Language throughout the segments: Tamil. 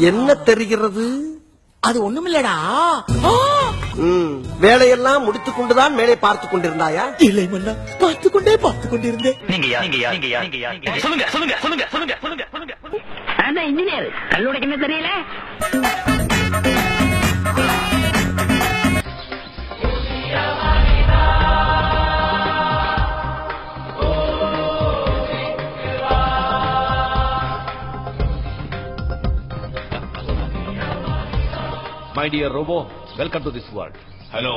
என்ன தெரிகிறது? அது ஒண்ணுமில்லடா. வேலையெல்லாம் முடித்துக் கொண்டுதான் மேலே பார்த்துக் கொண்டிருந்தாயா? இல்லை மன்னா, பார்த்துக் கொண்டிருந்தேன். சொல்லுங்க. அதான் இன்ஜினியர் கல்லுடைக்கு என்ன தெரியல. My dear Robo, welcome to this world. Hello,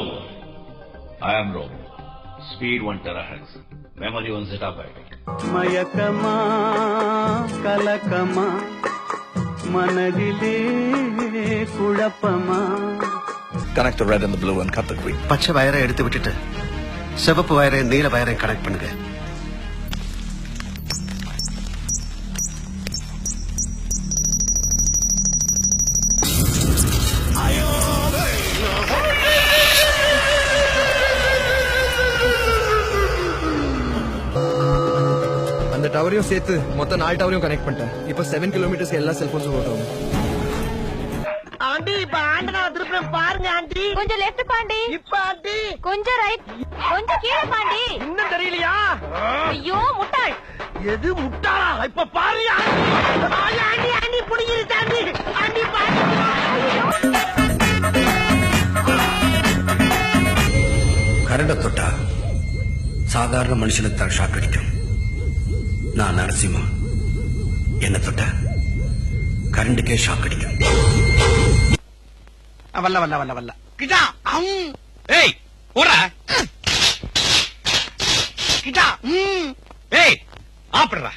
I am Robo. Speed 1 terahertz. Memory 1 zettabyte. மயக்கமா கலக்கமா மனதிலே குழப்பமா. Connect the red and the blue and cut the green. பச்சை வயரை எடுத்து விட்டுட்டு சிவப்பு வயரை நீல வயரை கனெக்ட் பண்ணுங்க. அந்த டவரையும் சேர்த்து மொத்தம் 4 டவரையும் கனெக்ட் பண்ணிட்டேன். இப்போ 7 கிலோமீட்டர்ஸ்க்கு எல்லா செல்போன்ஸும் ஓட்டும். ஆண்டி, இப்ப ஆண்டனா திருப்பி பாருங்க ஆண்டி. கொஞ்சம் லெஃப்ட் பாண்டி. இப்ப ஆண்டி கொஞ்சம் ரைட். கொஞ்சம் கீழே பாண்டி. இன்னும் தெரியலையா? ஐயோ முட்டாள். எது முட்டாளா? இப்ப பாரு ஆண்டி. ஆண்டி புடிங்கிருச்சு ஆண்டி. ஆண்டி பாரு. கரண்ட தொட்டா சாதாரண மனுஷனுக்கு தான் ஷாக் அடிக்கும். நான் நரசிம்மா, என்ன தொட்டா கரண்டுக்கே ஷாக் அடிக்கும். வல்ல கிட்டா. Hey, ஓடா. கிட்டா. Hey, ஆப்றா.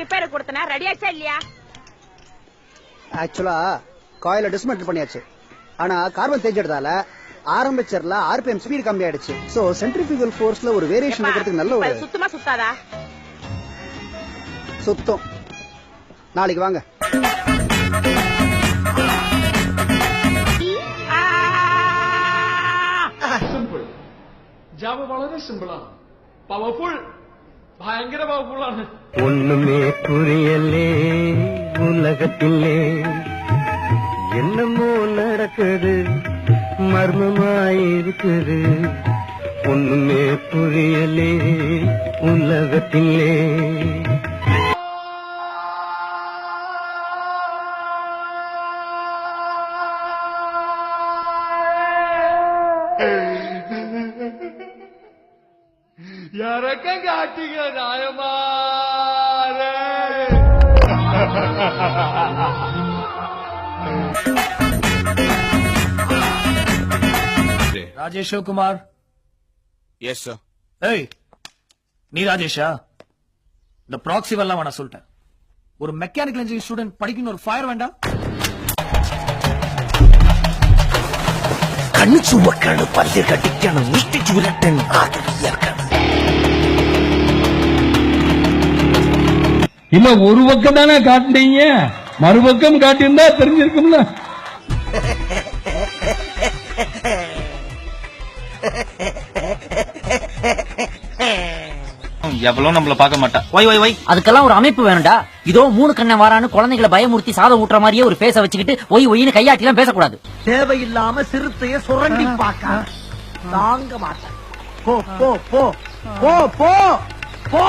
ரிப்பேர் கொடுத்தனா ரெடியாச்சா இல்லையா? ஆக்சுவலா காயில டிஸ்மெண்டில் பண்ணியாச்சு. ஆனா கார்பன் தேய்ச்சதால ஆரம்பிச்சர்ல ஆர்பிஎம் ஸ்பீட் கம்மி ஆயிடுச்சு. சோ சென்ட்ரிஃபியூகல் ஃபோர்ஸ்ல ஒரு வேரியேஷன் இருக்கிறதுக்கு நல்ல ஒரு சுத்தமா சுத்தாதா? சுத்தம். நாளைக்கு வாங்க. സിമ്പിൾ ജാവ വളരെ സിമ്പിളാണ്. പവർഫുൾ, ഭയങ്കര പവർഫുൾ ആണ്. ஒண்ணுமே புரியலே உலகத்திலே என்னமோ நடக்குது மர்மமாயிருக்குது. ஒண்ணுமே புரியலே உலகத்திலே. ഇറക്കം കാട്ടിക നായമാരെ. Rajesh Kumar. Yes, sir. Hey, நீ ராஜேஷா? இந்த ப்ராக்ஸி எல்லாம் வேணா சொல்லிட்டேன். ஒரு மெக்கானிக்கல் இன்ஜினியரிங் ஸ்டூடெண்ட் படிக்கணும், ஒரு ஃபயர் வேண்டாம். கண்ணு சுவக்கணும், பல்லு கட்டிக்கணும், முஷ்டி சுரட்டன் ஆதரவியற்கணும். இல்ல ஒரு பக்கம் தானே காட்டுனீங்க, மறுபக்கம் காட்டியிருந்தா தெரிஞ்சிருக்கும்ல. எவ்வளவு நம்மள பார்க்க மாட்டா. வை அதுக்கெல்லாம் ஒரு அமைப்பு வேணும்டா. இதோ 3 கண்ண வாரான்னு குழந்தைகளை பயமுறுத்தி சாதம் ஊட்டுற மாதிரியே ஒரு பேச வச்சுக்கிட்டு ஒயின்னு கையாட்டிலாம் பேசக்கூடாது. தேவையில்லாம சிறுத்தைய சுரண்டி பார்க்க தாங்க மாட்டேன். போ போ போ போ போ போ.